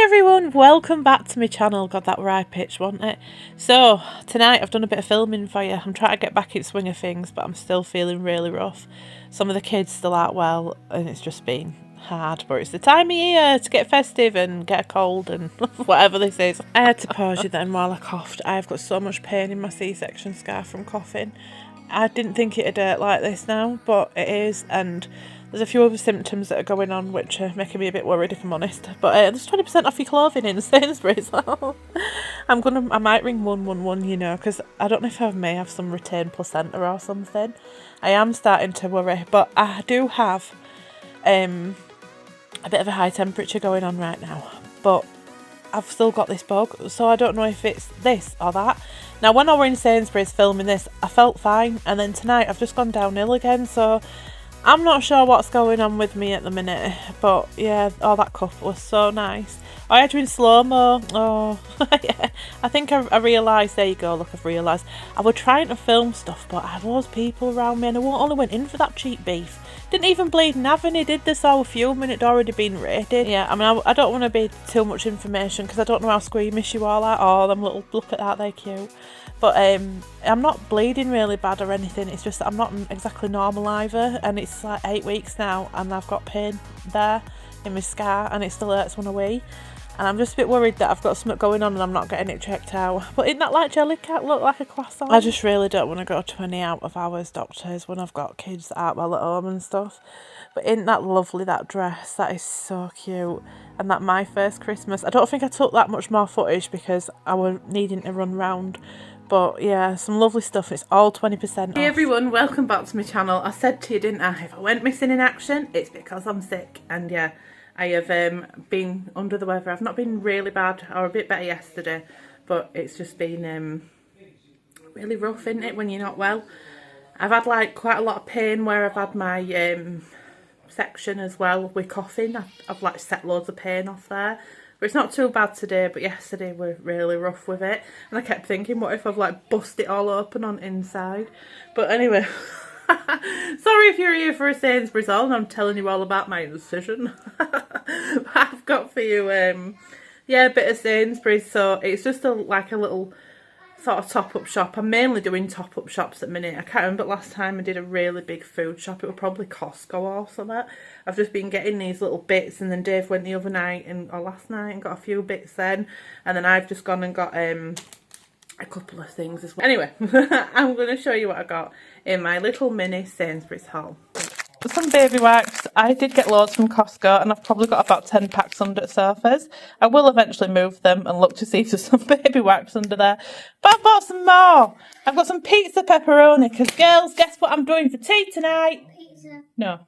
Hi everyone, welcome back to my channel. God, that were high pitch, wasn't it? So tonight I've done a bit of filming for you. I'm trying to get back in swing of things, but I'm still feeling really rough. Some of the kids still aren't well and it's just been hard, but it's the time of year to get festive and get a cold and whatever this is. I had to pause you then while I coughed. I've got so much pain in my C-section scar from coughing. I didn't think it'd hurt like this now, but it is, and there's a few other symptoms that are going on which are making me a bit worried, if I'm honest. But there's 20% off your clothing in Sainsbury's. I might ring 111, you know, because I don't know if I may have some retained placenta or something. I am starting to worry, but I do have a bit of a high temperature going on right now. But I've still got this bug, so I don't know if it's this or that. Now, when I were in Sainsbury's filming this, I felt fine, and then tonight I've just gone downhill again, so I'm not sure what's going on with me at the minute. But yeah, oh, that cup was so nice. I had you in slow-mo. Oh, yeah. I think I realised, there you go, look, I've realised. I was trying to film stuff, but I had loads of people around me, and I only went in for that cheap beef. Didn't even bleeding have any, did this all fuming, it'd already been rated. Yeah, I mean, I don't want to be too much information, because I don't know how squeamish you all are. Oh, them little, look at that, they're cute. But I'm not bleeding really bad or anything, it's just that I'm not exactly normal either, and it's like 8 weeks now, and I've got pain there in my scar, and it still hurts when I wee. And I'm just a bit worried that I've got something going on and I'm not getting it checked out. But isn't that like Jellycat look like a croissant? I just really don't want to go to any out of hours doctors when I've got kids out well at home and stuff. But isn't that lovely, that dress? That is so cute. And that My First Christmas. I don't think I took that much more footage because I was needing to run round. But yeah, some lovely stuff. It's all 20% off. Hey everyone, welcome back to my channel. I said to you, didn't I, if I went missing in action, it's because I'm sick. And yeah, I have been under the weather. I've not been really bad, or a bit better yesterday, but it's just been really rough, isn't it, when you're not well? I've had like quite a lot of pain where I've had my section as well with coughing. I've like set loads of pain off there. But it's not too bad today, but yesterday we're really rough with it. And I kept thinking, what if I've like bust it all open on inside? But anyway, sorry if you're here for a Sainsbury's haul and I'm telling you all about my incision. I've got for you, yeah, a bit of Sainsbury's. So it's just like a little sort of top-up shop. I'm mainly doing top-up shops at the minute. I can't remember last time I did a really big food shop. It was probably Costco or something. I've just been getting these little bits, and then Dave went the other night or last night and got a few bits then, and then I've just gone and got a couple of things as well. Anyway, I'm going to show you what I got in my little mini Sainsbury's haul. Some baby wipes. I did get loads from Costco, and I've probably got about 10 packs under the sofas. I will eventually move them and look to see if there's some baby wipes under there. But I've bought some more. I've got some pizza pepperoni, because girls, guess what I'm doing for tea tonight? Pizza. No.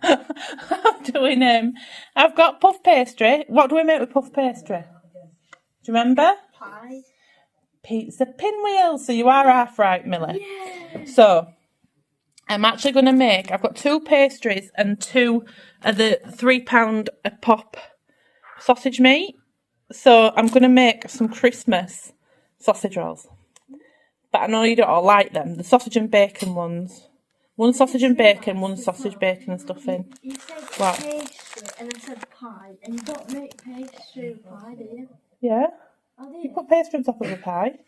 I'm doing, I've got puff pastry. What do we make with puff pastry? Do you remember? Pie. Pizza pinwheels. So you are half right, Millie. Yeah. So I'm actually going to make, I've got 2 pastries and 2 of the £3 a pop sausage meat. So I'm going to make some Christmas sausage rolls. But I know you don't all like them. The sausage and bacon ones. One sausage and bacon, one sausage, bacon and stuffing. You said pastry and I said pie. And you don't make pastry with pie, do you? Yeah. Oh, You put pastry on top of a pie.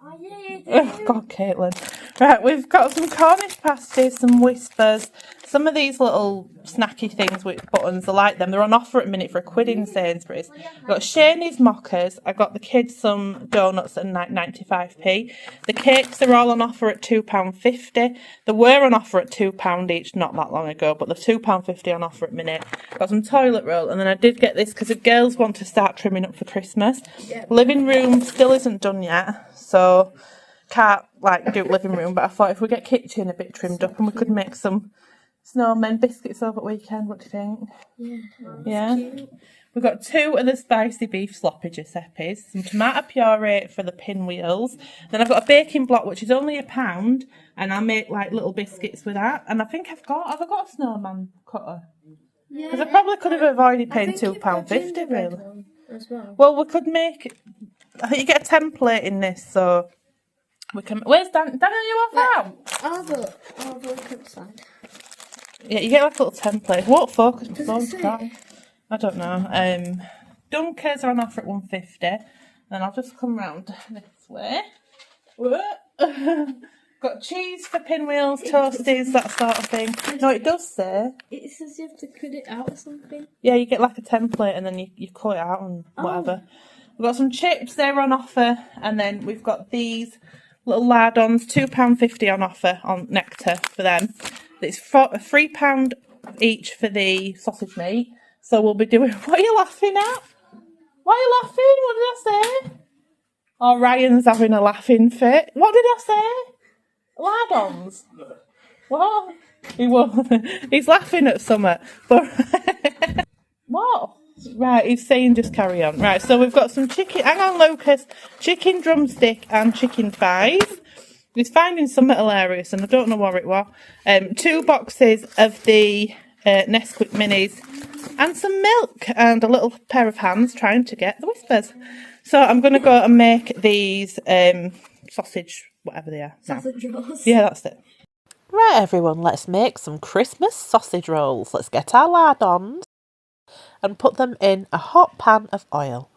Oh, yeah, you do. Oh, God, Caitlin. Right, we've got some Cornish pasties, some Whispers, some of these little snacky things with buttons. I like them. They're on offer at the minute for £1 in Sainsbury's. I've got Shaney's mockers. I got the kids some donuts at 95p. The cakes are all on offer at £2.50. They were on offer at £2 each not that long ago, but they're £2.50 on offer at the minute. Got some toilet roll, and then I did get this because the girls want to start trimming up for Christmas. Living room still isn't done yet, so can't like do living room, but I thought if we get kitchen a bit trimmed up and we could make some snowmen biscuits over the weekend. What do you think? Yeah. Cute. We've got 2 of the spicy beef sloppy Giuseppe's, some tomato puree for the pinwheels. Then I've got a baking block which is only £1, and I make like little biscuits with that. And I think have I got a snowman cutter? Yeah. Because I probably could have avoided paying £2.50 really. As well, we could make. I think you get a template in this, so we can. Where's Dan? Dan, are you off out? I'll have a look outside. Yeah, you get like a little template. What focus my phone's crap? I don't know. Dunkers are on offer at 150. Then I'll just come round this way. Got cheese for pinwheels, toasties, that sort of thing. No, it does say. It says you have to cut it out or something. Yeah, you get like a template and then you cut it out and whatever. We've got some chips, they're on offer. And then we've got these little lardons, £2.50 on offer on Nectar for them. It's £3 each for the sausage meat. So we'll be doing... What are you laughing at? Why are you laughing? What did I say? Oh, Ryan's having a laughing fit. What did I say? Lardons? What? He's laughing at something. But what? Right, he's saying just carry on. Right, so we've got some chicken. Hang on, Lucas. Chicken drumstick and chicken thighs. He's finding something hilarious, and I don't know what it was. 2 boxes of the Nesquik minis, and some milk, and a little pair of hands trying to get the whispers. So I'm going to go and make these sausage, whatever they are. Sausage rolls. Yeah, that's it. Right, everyone, let's make some Christmas sausage rolls. Let's get our lardons and put them in a hot pan of oil.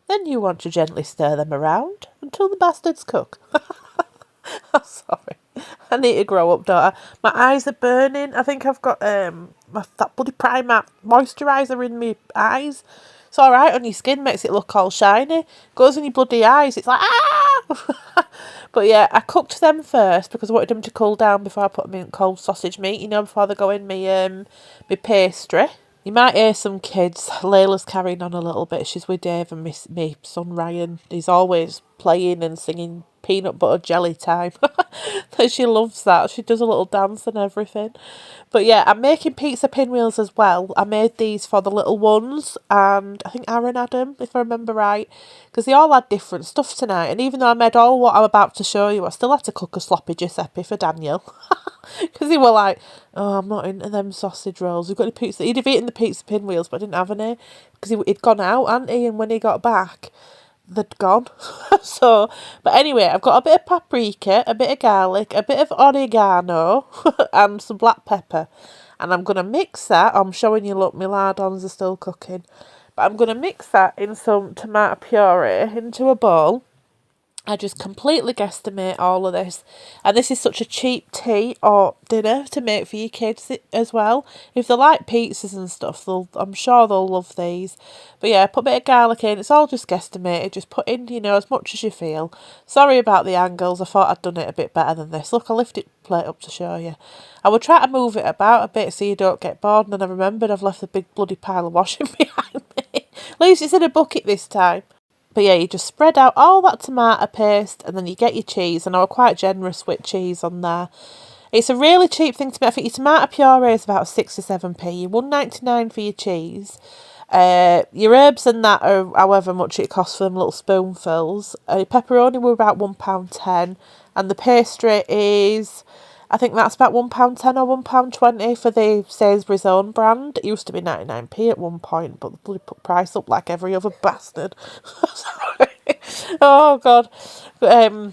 Then you want to gently stir them around until the bastards cook. I'm sorry. I need to grow up, don't I? My eyes are burning. I think I've got that bloody Primark moisturiser in my eyes. It's alright on your skin, makes it look all shiny. Goes in your bloody eyes, it's like, ah! But yeah, I cooked them first because I wanted them to cool down before I put them in cold sausage meat, you know, before they go in my pastry. You might hear some kids. Layla's carrying on a little bit. She's with Dave and me son Ryan. He's always playing and singing peanut butter jelly time. She loves that. She does a little dance and everything. But yeah, I'm making pizza pinwheels as well. I made these for the little ones, and I think Aaron had them, if I remember right, because they all had different stuff tonight. And even though I made all what I'm about to show you, I still had to cook a sloppy Giuseppe for Daniel. Because he were like, oh, I'm not into them sausage rolls. We've got any pizza. He'd have eaten the pizza pinwheels, but I didn't have any. Because he'd gone out, hadn't he? And when he got back, they'd gone. So, but anyway, I've got a bit of paprika, a bit of garlic, a bit of oregano, and some black pepper. And I'm going to mix that. I'm showing you, look, my lardons are still cooking. But I'm going to mix that in some tomato puree into a bowl. I just completely guesstimate all of this. And this is such a cheap tea or dinner to make for your kids as well. If they like pizzas and stuff, I'm sure they'll love these. But yeah, put a bit of garlic in. It's all just guesstimated. Just put in, you know, as much as you feel. Sorry about the angles. I thought I'd done it a bit better than this. Look, I lifted the plate up to show you. I would try to move it about a bit so you don't get bored. And then I remembered I've left a big bloody pile of washing behind me. At least it's in a bucket this time. But yeah, you just spread out all that tomato paste and then you get your cheese. And I was quite generous with cheese on there. It's a really cheap thing to make. I think your tomato puree is about 6 or 7p. You're £1.99 for your cheese. Your herbs and that are however much it costs for them little spoonfuls. Pepperoni were about £1.10. And the pastry is... I think that's about £1.10 or £1.20 for the Sainsbury's own brand. It used to be 99p at one point, but they put price up like every other bastard. Sorry. Oh, God. I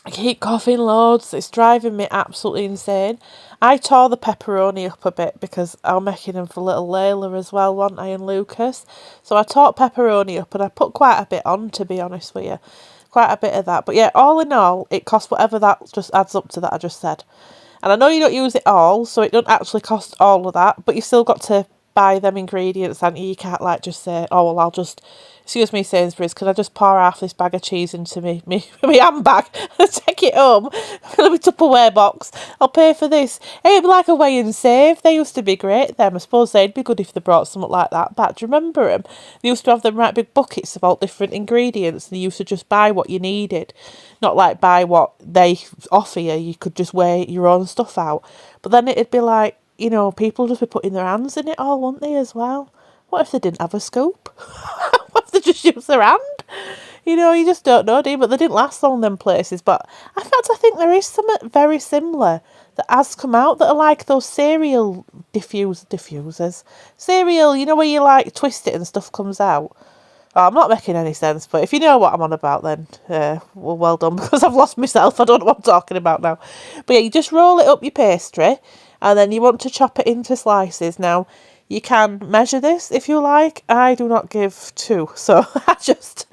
keep coughing loads. It's driving me absolutely insane. I tore the pepperoni up a bit because I'm making them for little Layla as well, wasn't I, and Lucas? So I tore pepperoni up and I put quite a bit on, to be honest with you. Quite a bit of that. But yeah, all in all, it costs whatever that just adds up to that I just said. And I know you don't use it all, so it don't actually cost all of that, but you still got to buy them ingredients, and you can't like just say, oh well, I'll just, excuse me Sainsbury's, could I just pour half this bag of cheese into me handbag and take it home, fill my Tupperware box, I'll pay for this. It'd be like a weigh and save. They used to be great them. I suppose they'd be good if they brought something like that back. Do you remember them? They used to have them right big buckets of all different ingredients, and you used to just buy what you needed, not like buy what they offer you. You could just weigh your own stuff out. But then it'd be like, you know, people just be putting their hands in it all, wouldn't they, as well? What if they didn't have a scoop? What if they just used their hand? You know, you just don't know, do you? But they didn't last long, them places. But in fact, I think there is something very similar that has come out that are like those cereal diffusers. Cereal, you know, where you like twist it and stuff comes out. Oh, I'm not making any sense, but if you know what I'm on about, then well done, because I've lost myself. I don't know what I'm talking about now. But yeah, you just roll it up your pastry, and then you want to chop it into slices. Now, You can measure this if you like. I do not give two, so I just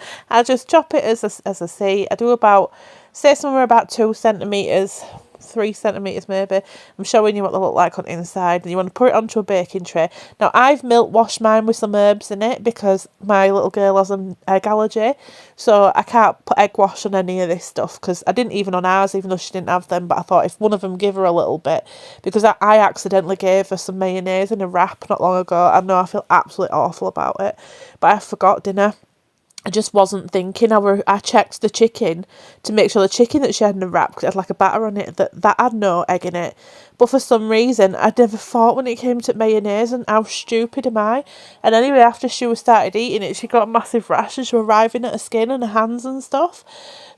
chop it as I see. I do about, say somewhere about 2 centimeters, 3 centimeters maybe. I'm showing you what they look like on the inside, and you want to put it onto a baking tray. Now I've milk washed mine with some herbs in it because my little girl has an egg allergy, so I can't put egg wash on any of this stuff, because I didn't even on ours, even though she didn't have them. But I thought if one of them give her a little bit, because I accidentally gave her some mayonnaise in a wrap not long ago. I know I feel absolutely awful about it, but I forgot dinner. I just wasn't thinking. I checked the chicken to make sure the chicken that she had in the wrap, because it had like a batter on it, that had no egg in it. But for some reason, I never thought when it came to mayonnaise, and how stupid am I? And anyway, after she was started eating it, she got a massive rash, and she was arriving at her skin and her hands and stuff.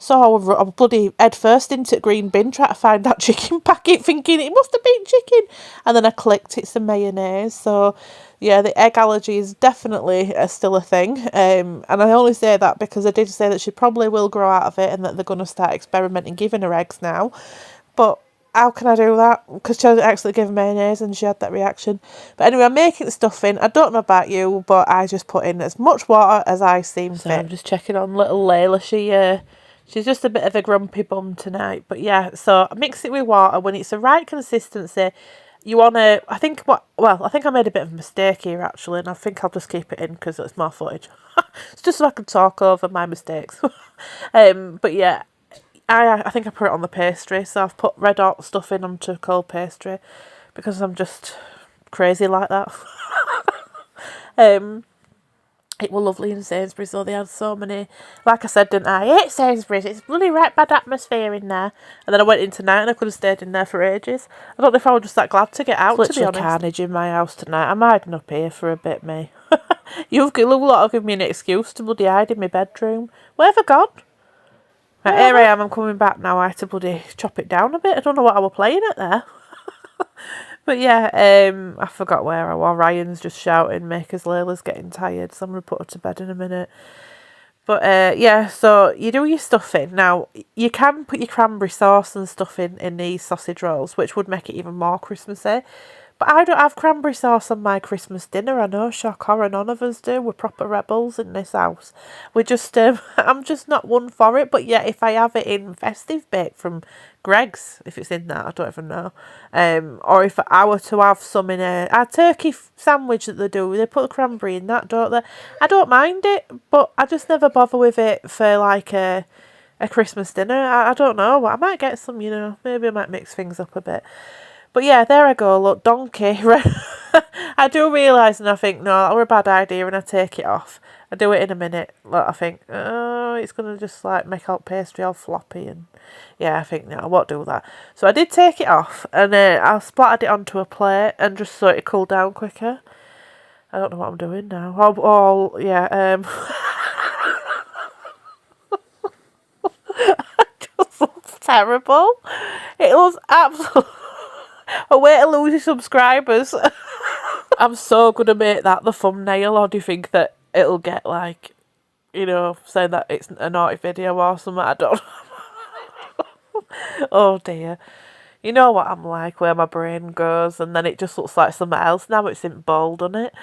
So I was bloody head first into the green bin trying to find that chicken packet, thinking it must have been chicken. And then I clicked, it's the mayonnaise. So yeah, the egg allergy is definitely still a thing. And I only say that because I did say that she probably will grow out of it, and that they're going to start experimenting giving her eggs now. But how can I do that? Because she hasn't actually given mayonnaise and she had that reaction. But anyway, I'm making the stuffing. I don't know about you, but I just put in as much water as I seem fit. I'm just checking on little Layla. She's just a bit of a grumpy bum tonight. But yeah, so I mix it with water. When it's the right consistency, you want to, I think I made a bit of a mistake here actually, and I think I'll just keep it in because it's more footage. It's just so I can talk over my mistakes. But yeah, I think I put it on the pastry, so I've put red hot stuffing onto cold pastry because I'm just crazy like that. It was lovely in Sainsbury's, so they had so many, like I said, didn't I? I hate Sainsbury's, it's bloody right bad atmosphere in there. And then I went in tonight and I could have stayed in there for ages. I don't know if I was just that glad to get out, to be honest. Carnage in my house tonight. I'm hiding up here for a bit, me. You've got a lot of giving me an excuse to bloody hide in my bedroom. Where have I gone? Right, here I am, I'm coming back now. I had to bloody chop it down a bit. I don't know what I was playing at there. But yeah, I forgot where I was. Ryan's just shouting me because Layla's getting tired, so I'm going to put her to bed in a minute. But yeah, so you do your stuffing. Now, you can put your cranberry sauce and stuff in these sausage rolls, which would make it even more Christmassy. But I don't have cranberry sauce on my Christmas dinner. I know shock horror, none of us do. We're proper rebels in this house. We're just, I'm just not one for it. But yeah, if I have it in festive bake from Greg's, if it's in that, I don't even know. Or if I were to have some in a turkey sandwich that they do, they put the cranberry in that, don't they? I don't mind it, but I just never bother with it for like a Christmas dinner. I don't know. I might get some, maybe I might mix things up a bit. But yeah, there I go, look, donkey. I do realise, and I think, no, that were a bad idea, and I take it off. I do it in a minute. Look, I think, oh, it's going to just like make out pastry all floppy, and yeah, I think, no, I won't do that. So I did take it off, and I splattered it onto a plate, and just so it cooled down quicker. I don't know what I'm doing now. Oh yeah, it just looks terrible. It was absolutely... A way to lose your subscribers. I'm so gonna make that the thumbnail, or do you think that it'll get like, saying that it's a naughty video or something? I don't know. Oh dear. You know what I'm like, where my brain goes, and then it just looks like something else. Now it's in bold, doesn't it?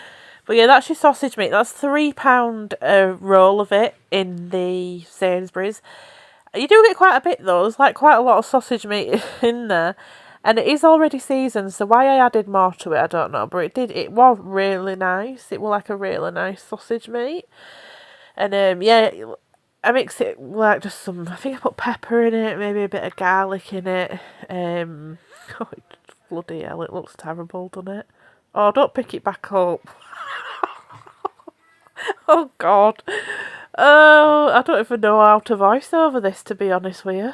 But yeah, that's your sausage meat. That's £3 a roll of it in the Sainsbury's. You do get quite a bit though. There's like quite a lot of sausage meat in there. And it is already seasoned, so why I added more to it, I don't know. But it was really nice. It was like a really nice sausage meat. And yeah, I mix it like just some, I think I put pepper in it, maybe a bit of garlic in it. Oh, bloody hell, it looks terrible, doesn't it? Oh, don't pick it back up. Oh, God. Oh, I don't even know how to voice over this, to be honest with you.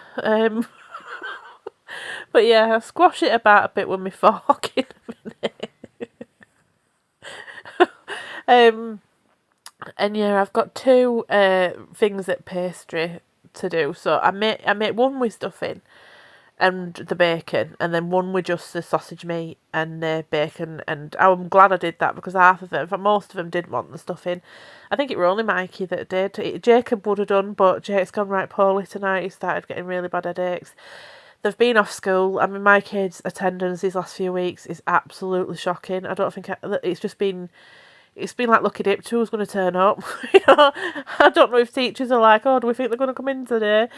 But yeah, I squash it about a bit with my fork in a minute. And yeah, I've got two things at pastry to do. So I make one with stuffing and the bacon, and then one with just the sausage meat and the bacon. And I'm glad I did that because half of them, most of them didn't want the stuffing. I think it were only Mikey that did. Jacob would have done, but Jake's gone right poorly tonight. He started getting really bad headaches. they've been off school. I mean, my kids' attendance these last few weeks is absolutely shocking. I don't think it's been like looking up to who's going to turn up. I don't know if teachers are like, oh, do we think they're going to come in today?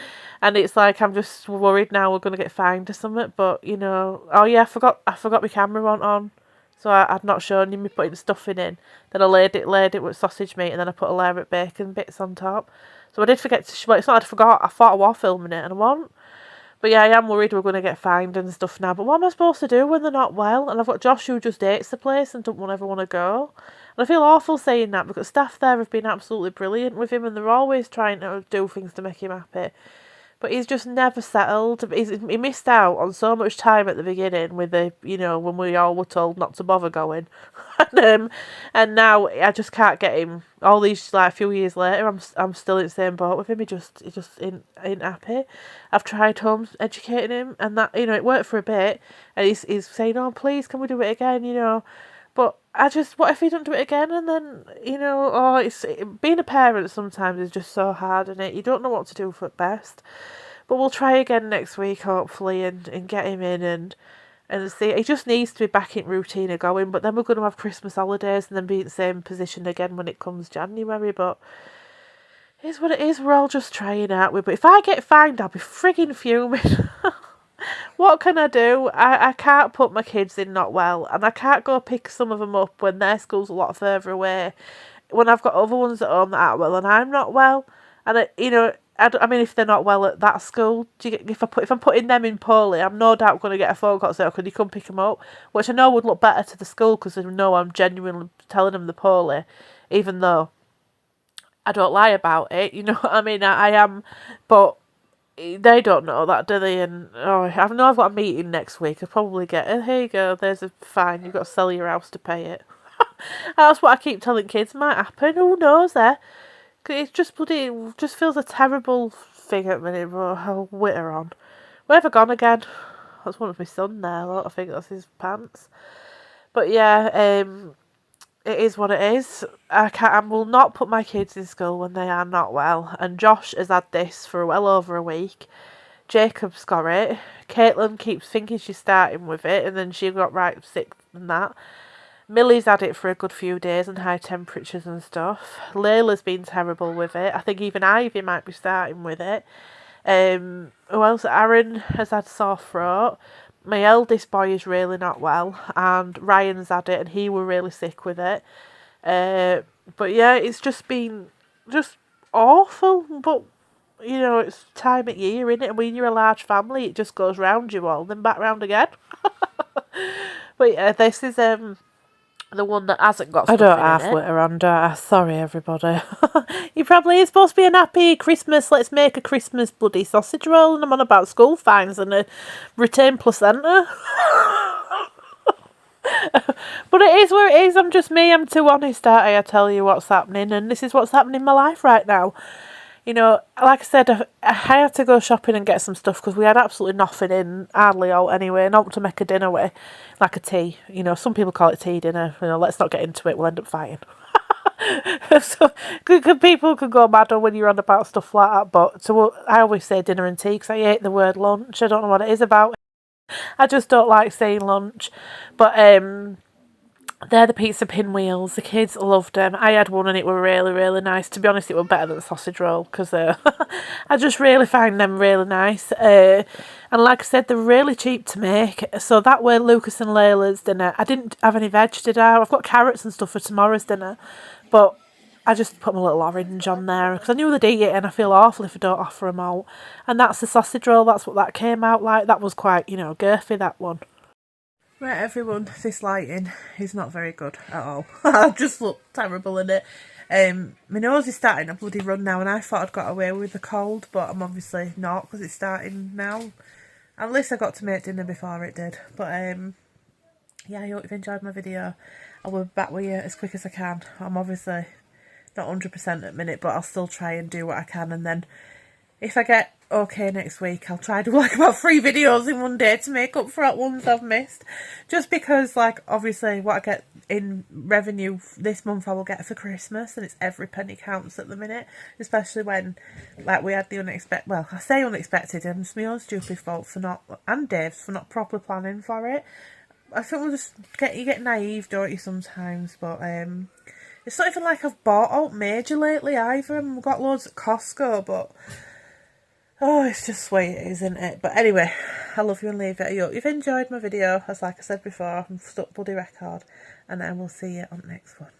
And it's like, I'm just worried now we're going to get fined or something. But, oh yeah, I forgot my camera wasn't on. So I'd not shown you me putting stuffing in. Then I laid it with sausage meat, and then I put a layer of bacon bits on top. So I did forget to, well, it's not I forgot, I thought I was filming it, and I wasn't. But yeah, I am worried we're going to get fined and stuff now. But what am I supposed to do when they're not well? And I've got Josh who just hates the place and don't ever want to go. And I feel awful saying that because staff there have been absolutely brilliant with him and they're always trying to do things to make him happy. But he's just never settled. He missed out on so much time at the beginning with when we all were told not to bother going. and now I just can't get him. All these a few years later, I'm still in the same boat with him. He just ain't happy. I've tried home educating him, and that it worked for a bit. And he's saying, "Oh, please, can we do it again?" But what if he don't do it again? And then it's being a parent sometimes is just so hard, and you don't know what to do for best. But we'll try again next week, hopefully, and get him in and see. He just needs to be back in routine of going. But then we're going to have Christmas holidays and then be in the same position again when it comes January. But it's what it is. We're all just trying, aren't we? But if I get fined, I'll be frigging fuming. What can I do? I can't put my kids in not well, and I can't go pick some of them up when their school's a lot further away. When I've got other ones at home that aren't well, and I'm not well, and I mean, if they're not well at that school, if I'm putting them in poorly, I'm no doubt going to get a phone call saying, "Oh, can you come pick them up?" Which I know would look better to the school because they know I'm genuinely telling them they're poorly, even though I don't lie about it. You know what I mean? I am, but they don't know that, do they? And I know I've got a meeting next week. I'll probably get, here you go, there's a fine, you've got to sell your house to pay it. That's what I keep telling kids might happen. Who knows, there? It's just it just feels a terrible thing at the minute, but I'll witter on. Where have I gone again? That's one of my son there, I think that's his pants. But yeah, it is what it is. I will not put my kids in school when they are not well. And Josh has had this for well over a week. Jacob's got it. Caitlin keeps thinking she's starting with it, and then she got right sick and that. Millie's had it for a good few days and high temperatures and stuff. Layla's been terrible with it. I think even Ivy might be starting with it. Who else? Aaron has had sore throat. My eldest boy is really not well, and Ryan's had it, and he were really sick with it. But yeah, it's just been just awful. But it's time of year, isn't it? And when you're a large family, it just goes round you all, then back round again. But yeah, this is the one that hasn't got stuff in it. I don't half witter on, do I? Sorry, everybody. You probably is supposed to be an happy Christmas. Let's make a Christmas bloody sausage roll, and I'm on about school fines and a retained placenta. But it is where it is. I'm just me. I'm too honest, aren't I? I tell you what's happening, and this is what's happening in my life right now. Like I said, I had to go shopping and get some stuff because we had absolutely nothing in, hardly all anyway, not to make a dinner with, like a tea. Some people call it tea dinner. Let's not get into it, we'll end up fighting. So, people could go mad when you're on about stuff like that, but so I always say dinner and tea because I hate the word lunch. I don't know what it is about. I just don't like saying lunch. But they're the pizza pinwheels. The kids loved them. I had one and it were really, really nice. To be honest, it were better than the sausage roll because I just really find them really nice. And like I said, they're really cheap to make. So that way Lucas and Layla's dinner. I didn't have any veg, did I? I've got carrots and stuff for tomorrow's dinner. But I just put my little orange on there because I knew they'd eat it and I feel awful if I don't offer them out. And that's the sausage roll. That's what that came out like. That was quite, girthy, that one. Right, everyone, this lighting is not very good at all. I just look terrible in it. My nose is starting a bloody run now, and I thought I'd got away with the cold, but I'm obviously not because it's starting now. At least I got to make dinner before it did. But yeah, I hope you've enjoyed my video. I will be back with you as quick as I can. I'm obviously not 100% at the minute, but I'll still try and do what I can, and then if I get okay next week. I'll try to do like about 3 videos in one day to make up for that ones I've missed. Just because, like, obviously what I get in revenue this month I will get for Christmas, and it's every penny counts at the minute. Especially when, like, we had the unexpected, well, I say unexpected, and it's my own stupid fault for not, and Dave's, for not properly planning for it. I think we'll just you get naive, don't you, sometimes, but it's not even like I've bought out major lately either. I've got loads at Costco, but oh, it's just the way it is, isn't it? But anyway, I love you and leave it. I hope you've enjoyed my video. As like I said before, I'm stuck bloody record, and I will see you on the next one.